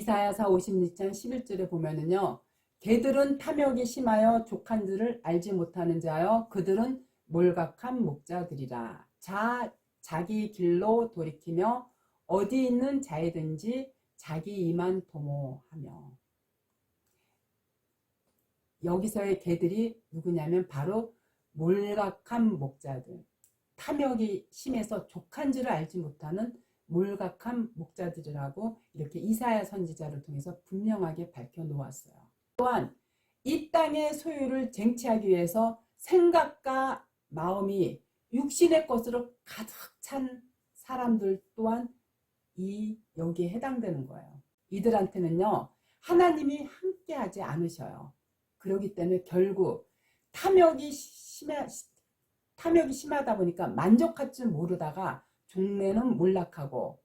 이사야서 56장 11절에 보면은요. 개들은 탐욕이 심하여 족한 줄을 알지 못하는 자여 그들은 몰각한 목자들이라. 자기 길로 돌이키며 어디 있는 자이든지 자기 이만 도모하며. 여기서의 개들이 누구냐면 바로 몰각한 목자들, 탐욕이 심해서 족한 줄을 알지 못하는 몰각한 목자들이라고 이렇게 이사야 선지자를 통해서 분명하게 밝혀놓았어요. 또한 이 땅의 소유를 쟁취하기 위해서 생각과 마음이 육신의 것으로 가득 찬 사람들 또한 여기에 해당되는 거예요. 이들한테는요 하나님이 함께하지 않으셔요. 그렇기 때문에 결국 탐욕이 심하다 보니까 만족할 줄 모르다가 종래는 몰락하고,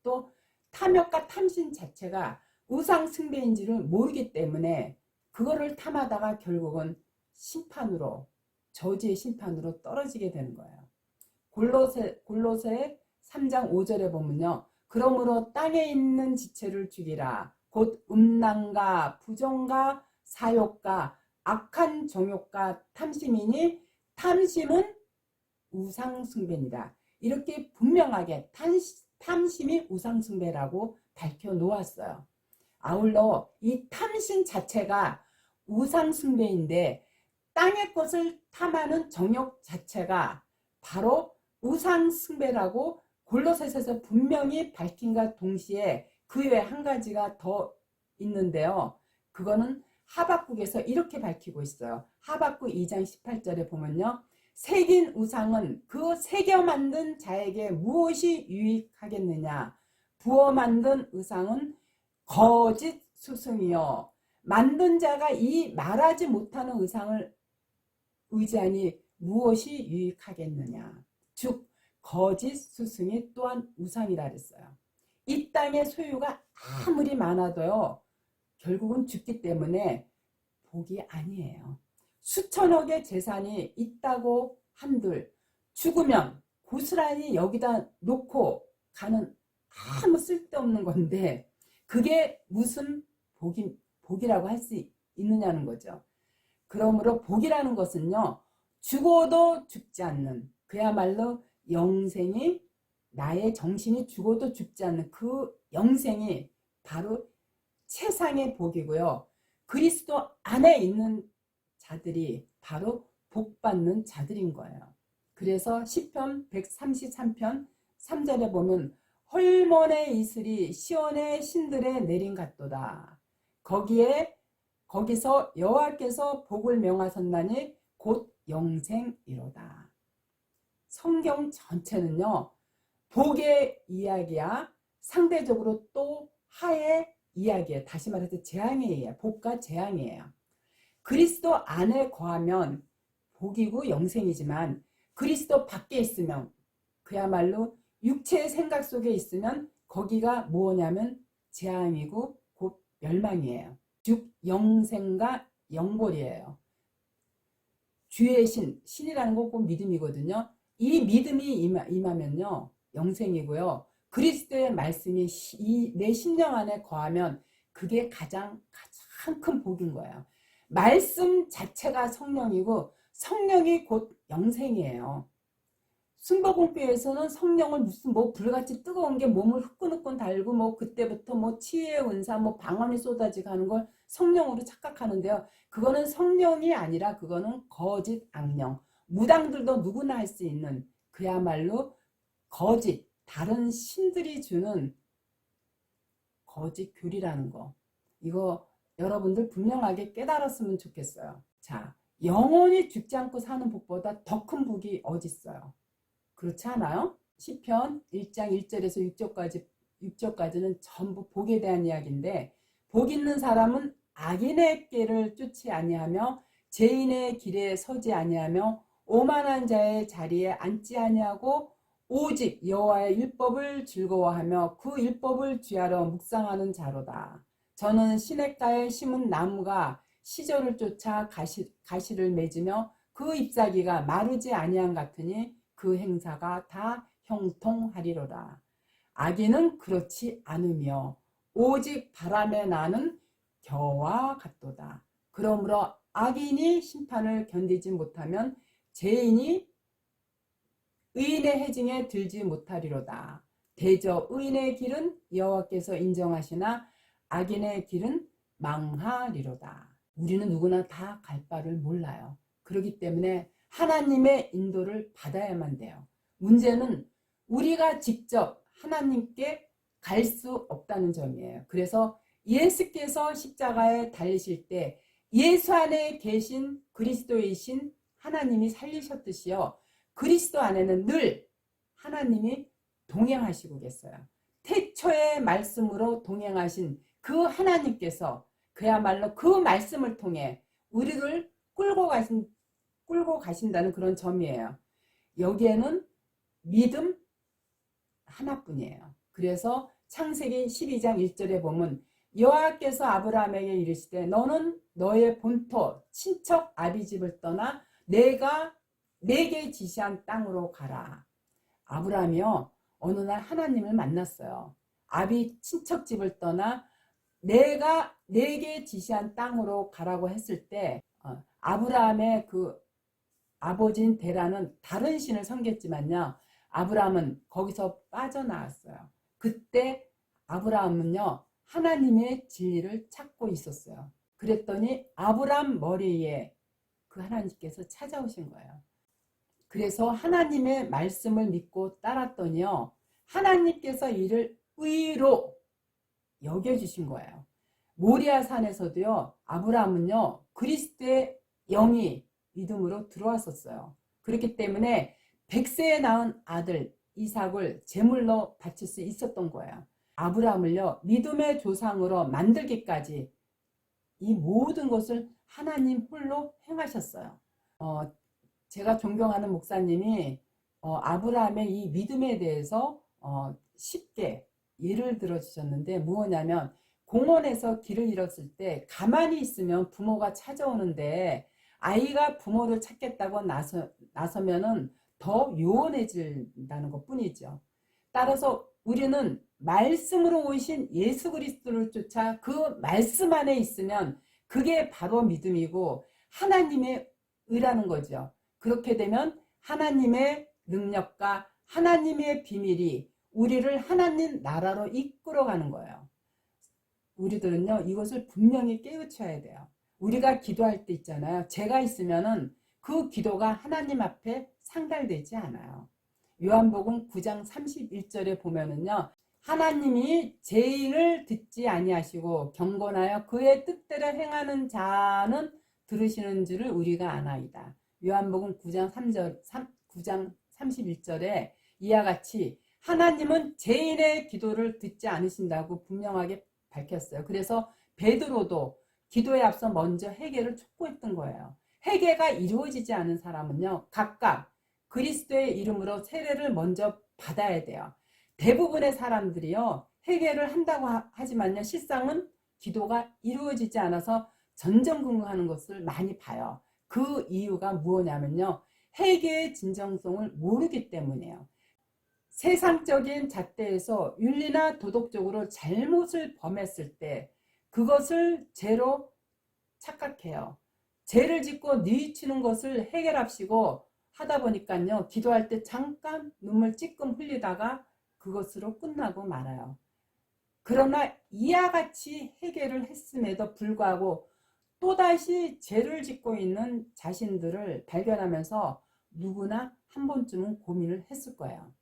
또 탐욕과 탐심 자체가 우상 숭배인지를 모르기 때문에 그거를 탐하다가 결국은 심판으로, 저주의 심판으로 떨어지게 되는 거예요. 골로새 3장 5절에 보면요. 그러므로 땅에 있는 지체를 죽이라. 곧 음란과 부정과 사욕과 악한 정욕과 탐심이니 탐심은 우상숭배니라. 이렇게 분명하게 탐심이 우상숭배라고 밝혀놓았어요. 아울러 이 탐심 자체가 우상숭배인데 땅의 것을 탐하는 정욕 자체가 바로 우상숭배라고 골로새서에서 분명히 밝힌과 동시에 그 외에 한 가지가 더 있는데요. 그거는 하박국에서 이렇게 밝히고 있어요. 하박국 2장 18절에 보면요. 새긴 우상은 그 새겨 만든 자에게 무엇이 유익하겠느냐. 부어 만든 우상은 거짓 스승이요. 만든 자가 이 말하지 못하는 우상을 의지하니 무엇이 유익하겠느냐. 즉 거짓 스승이 또한 우상이라 그랬어요. 이 땅의 소유가 아무리 많아도요. 결국은 죽기 때문에 복이 아니에요. 수천억의 재산이 있다고 한들 죽으면 고스란히 여기다 놓고 가는 아무 쓸데없는 건데 그게 무슨 복이라고 할 수 있느냐는 거죠. 그러므로 복이라는 것은요. 죽어도 죽지 않는, 그야말로 영생이, 나의 정신이 죽어도 죽지 않는 그 영생이 바로 최상의 복이고요. 그리스도 안에 있는 자들이 바로 복받는 자들인 거예요. 그래서 시편 133편 3절에 보면 헐몬의 이슬이 시온의 신들의 내림 같도다. 거기서 여호와께서 복을 명하셨나니 곧 영생이로다. 성경 전체는요. 복의 이야기야 상대적으로 또 하의 이야기예요. 다시 말해서 재앙의 이야기, 복과 재앙이에요. 그리스도 안에 거하면 복이고 영생이지만 그리스도 밖에 있으면 그야말로 육체의 생각 속에 있으면 거기가 뭐냐면 재앙이고 곧 멸망이에요. 즉 영생과 영벌이에요. 주의 신이라는 건 꼭 믿음이거든요. 이 믿음이 임하면요 영생이고요. 그리스도의 말씀이 내 심령 안에 거하면 그게 가장 큰 복인 거예요. 말씀 자체가 성령이고 성령이 곧 영생이에요. 순복음교회에서는 성령을 무슨 불같이 뜨거운 게 몸을 후끈후끈 달고 그때부터 치유의 은사 방언이 쏟아지고 하는 걸 성령으로 착각하는데요. 그거는 성령이 아니라 그거는 거짓 악령. 무당들도 누구나 할 수 있는 그야말로 거짓, 다른 신들이 주는 거짓 교리라는 거. 이거 여러분들 분명하게 깨달았으면 좋겠어요. 자, 영원히 죽지 않고 사는 복보다 더 큰 복이 어디 있어요? 그렇지 않아요? 시편 1장 1절에서 6절까지는 전부 복에 대한 이야기인데 복 있는 사람은 악인의 길을 쫓지 아니하며 죄인의 길에 서지 아니하며 오만한 자의 자리에 앉지 아니하고 오직 여호와의 율법을 즐거워하며 그 율법을 쥐하러 묵상하는 자로다. 저는 시냇가에 심은 나무가 시절을 쫓아 가시를 맺으며 그 잎사귀가 마르지 아니한 같으니 그 행사가 다 형통하리로다. 악인은 그렇지 않으며 오직 바람에 나는 겨와 같도다. 그러므로 악인이 심판을 견디지 못하면 죄인이 의인의 해징에 들지 못하리로다. 대저 의인의 길은 여호와께서 인정하시나 악인의 길은 망하리로다. 우리는 누구나 다 갈 바를 몰라요. 그렇기 때문에 하나님의 인도를 받아야만 돼요. 문제는 우리가 직접 하나님께 갈 수 없다는 점이에요. 그래서 예수께서 십자가에 달리실 때 예수 안에 계신 그리스도이신 하나님이 살리셨듯이요. 그리스도 안에는 늘 하나님이 동행하시고 계세요. 태초의 말씀으로 동행하신 그 하나님께서 그야말로 그 말씀을 통해 우리를 끌고 가신다는 그런 점이에요. 여기에는 믿음 하나뿐이에요. 그래서 창세기 12장 1절에 보면 여호와께서 아브라함에게 이르시되 너는 너의 본토 친척 아비 집을 떠나 내가 내게 지시한 땅으로 가라. 아브라함이요 어느 날 하나님을 만났어요. 아비 친척 집을 떠나 내가 내게 지시한 땅으로 가라고 했을 때 아브라함의 그 아버지인 데라는 다른 신을 섬겼지만요. 아브라함은 거기서 빠져나왔어요. 그때 아브라함은요. 하나님의 진리를 찾고 있었어요. 그랬더니 아브라함 머리에 그 하나님께서 찾아오신 거예요. 그래서 하나님의 말씀을 믿고 따랐더니요. 하나님께서 이를 의로 여겨주신 거예요. 모리아 산에서도요. 아브라함은요. 그리스도의 영이 믿음으로 들어왔었어요. 그렇기 때문에 100세에 낳은 아들 이삭을 제물로 바칠 수 있었던 거예요. 아브라함을요. 믿음의 조상으로 만들기까지 이 모든 것을 하나님 홀로 행하셨어요. 제가 존경하는 목사님이 아브라함의 이 믿음에 대해서 쉽게 예를 들어 주셨는데 무엇냐면 공원에서 길을 잃었을 때 가만히 있으면 부모가 찾아오는데 아이가 부모를 찾겠다고 나서면은 더 요원해진다는 것 뿐이죠. 따라서 우리는 말씀으로 오신 예수 그리스도를 쫓아 그 말씀 안에 있으면 그게 바로 믿음이고 하나님의 의라는 거죠. 그렇게 되면 하나님의 능력과 하나님의 비밀이 우리를 하나님 나라로 이끌어가는 거예요. 우리들은요 이것을 분명히 깨우쳐야 돼요. 우리가 기도할 때 있잖아요. 죄가 있으면은 그 기도가 하나님 앞에 상달되지 않아요. 요한복음 9장 31절에 보면은요. 하나님이 죄인을 듣지 아니하시고 경건하여 그의 뜻대로 행하는 자는 들으시는 줄을 우리가 아나이다. 요한복음 9장 31절에 이와 같이 하나님은 죄인의 기도를 듣지 않으신다고 분명하게 밝혔어요. 그래서 베드로도 기도에 앞서 먼저 회개를 촉구했던 거예요. 회개가 이루어지지 않은 사람은요. 각각 그리스도의 이름으로 세례를 먼저 받아야 돼요. 대부분의 사람들이요. 회개를 한다고 하지만요. 실상은 기도가 이루어지지 않아서 전전긍긍하는 것을 많이 봐요. 그 이유가 무엇냐면요. 회개의 진정성을 모르기 때문이에요. 세상적인 잣대에서 윤리나 도덕적으로 잘못을 범했을 때 그것을 죄로 착각해요. 죄를 짓고 뉘우치는 것을 해결합시고 하다 보니까요. 기도할 때 잠깐 눈물 찔끔 흘리다가 그것으로 끝나고 말아요. 그러나 이와 같이 해결을 했음에도 불구하고 또다시 죄를 짓고 있는 자신들을 발견하면서 누구나 한 번쯤은 고민을 했을 거예요.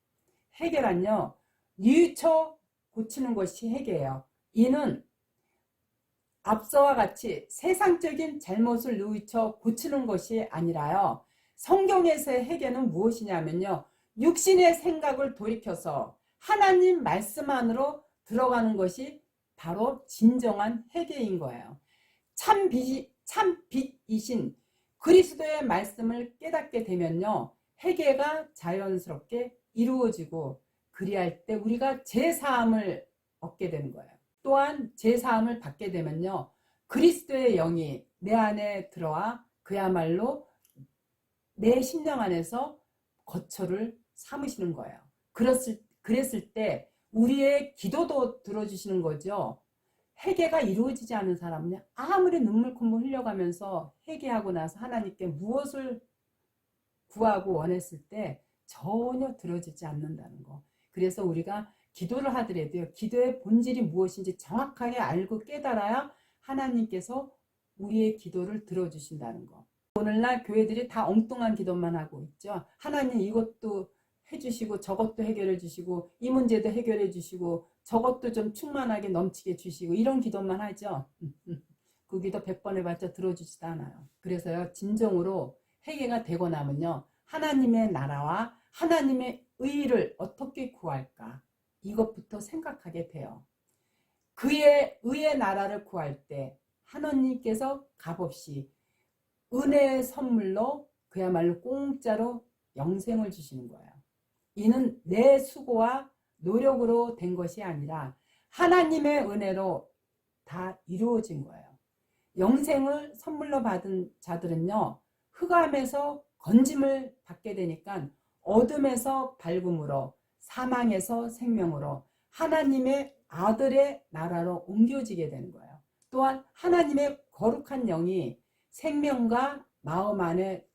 해결은요. 뉘우쳐 고치는 것이 해결이에요. 이는 앞서와 같이 세상적인 잘못을 뉘우쳐 고치는 것이 아니라요. 성경에서의 해결은 무엇이냐면요. 육신의 생각을 돌이켜서 하나님 말씀 안으로 들어가는 것이 바로 진정한 회개인 거예요. 참 빛이신 그리스도의 말씀을 깨닫게 되면요. 회개가 자연스럽게 이루어지고 그리할 때 우리가 제사함을 얻게 되는 거예요. 또한 제사함을 받게 되면요. 그리스도의 영이 내 안에 들어와 그야말로 내 심령 안에서 거처를 삼으시는 거예요. 그랬을 때 우리의 기도도 들어주시는 거죠. 회개가 이루어지지 않은 사람은요, 아무리 눈물 콧물 흘려가면서 회개하고 나서 하나님께 무엇을 구하고 원했을 때 전혀 들어주지 않는다는 거. 그래서 우리가 기도를 하더라도요, 기도의 본질이 무엇인지 정확하게 알고 깨달아야 하나님께서 우리의 기도를 들어주신다는 거. 오늘날 교회들이 다 엉뚱한 기도만 하고 있죠. 하나님 이것도 해주시고 저것도 해결해 주시고 이 문제도 해결해 주시고 저것도 좀 충만하게 넘치게 주시고 이런 기도만 하죠. 그 기도 100번 해봤자 들어주지도 않아요. 그래서요, 진정으로 회개가 되고 나면요, 하나님의 나라와 하나님의 의를 어떻게 구할까, 이것부터 생각하게 돼요. 그의 의의 나라를 구할 때 하나님께서 값없이 은혜의 선물로 그야말로 공짜로 영생을 주시는 거예요. 이는 내 수고와 노력으로 된 것이 아니라 하나님의 은혜로 다 이루어진 거예요. 영생을 선물로 받은 자들은요, 흑암에서 건짐을 받게 되니까 어둠에서 밝음으로, 사망에서 생명으로 하나님의 아들의 나라로 옮겨지게 되는 거예요. 또한 하나님의 거룩한 영이 생명과 마음 안에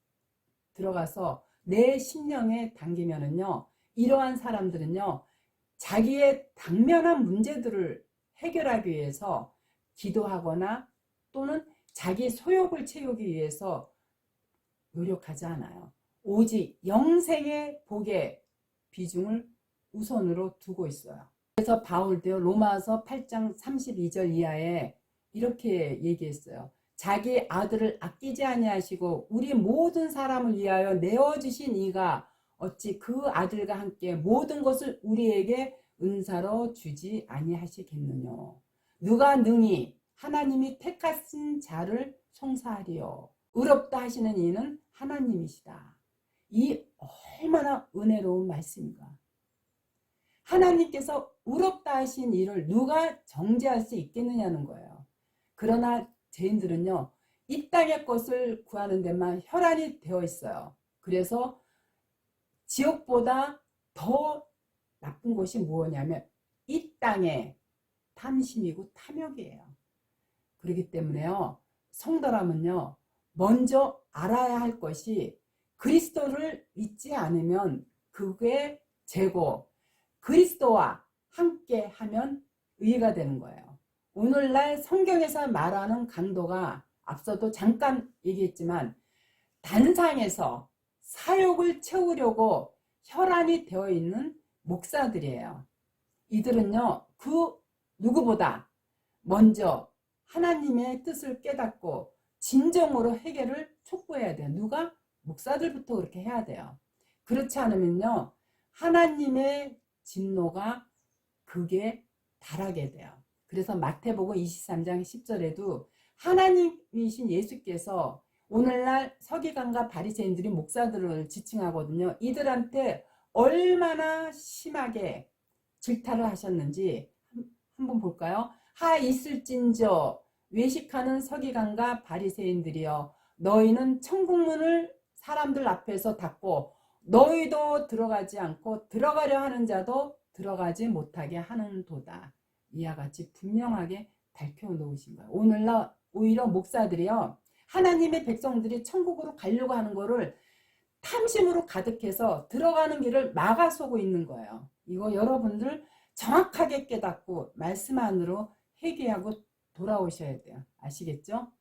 들어가서 내 심령에 담기면은요, 이러한 사람들은요, 자기의 당면한 문제들을 해결하기 위해서 기도하거나 또는 자기 소욕을 채우기 위해서 노력하지 않아요. 오직 영생의 복의 비중을 우선으로 두고 있어요. 그래서 바울도요, 로마서 8장 32절 이하에 이렇게 얘기했어요. 자기 아들을 아끼지 아니하시고 우리 모든 사람을 위하여 내어주신 이가 어찌 그 아들과 함께 모든 것을 우리에게 은사로 주지 아니하시겠느냐. 누가 능히 하나님이 택하신 자를 송사하리요. 의롭다 하시는 이는 하나님이시다. 이 얼마나 은혜로운 말씀인가. 하나님께서 의롭다 하신 이를 누가 정죄할 수 있겠느냐는 거예요. 그러나 죄인들은요, 이 땅의 것을 구하는 데만 혈안이 되어 있어요. 그래서 지옥보다 더 나쁜 것이 무엇이냐면 이 땅의 탐심이고 탐욕이에요. 그렇기 때문에요, 성도라면요, 먼저 알아야 할 것이 그리스도를 믿지 않으면 그게 죄고 그리스도와 함께 하면 의가 되는 거예요. 오늘날 성경에서 말하는 강도가 앞서도 잠깐 얘기했지만 단상에서 사욕을 채우려고 혈안이 되어 있는 목사들이에요. 이들은요, 그 누구보다 먼저 하나님의 뜻을 깨닫고 진정으로 해결을 촉구해야 돼요. 누가? 목사들부터 그렇게 해야 돼요. 그렇지 않으면요, 하나님의 진노가 극에 달하게 돼요. 그래서 마태복음 23장 10절에도 하나님이신 예수께서 오늘날 서기관과 바리새인들이 목사들을 지칭하거든요. 이들한테 얼마나 심하게 질타를 하셨는지 한번 볼까요? 하 있을진저 외식하는 서기관과 바리새인들이여, 너희는 천국문을 사람들 앞에서 닫고 너희도 들어가지 않고 들어가려 하는 자도 들어가지 못하게 하는도다. 이와 같이 분명하게 밝혀놓으신 거예요. 오늘날 오히려 목사들이요, 하나님의 백성들이 천국으로 가려고 하는 거를 탐심으로 가득해서 들어가는 길을 막아서고 있는 거예요. 이거 여러분들 정확하게 깨닫고 말씀 안으로 회개하고 돌아오셔야 돼요. 아시겠죠?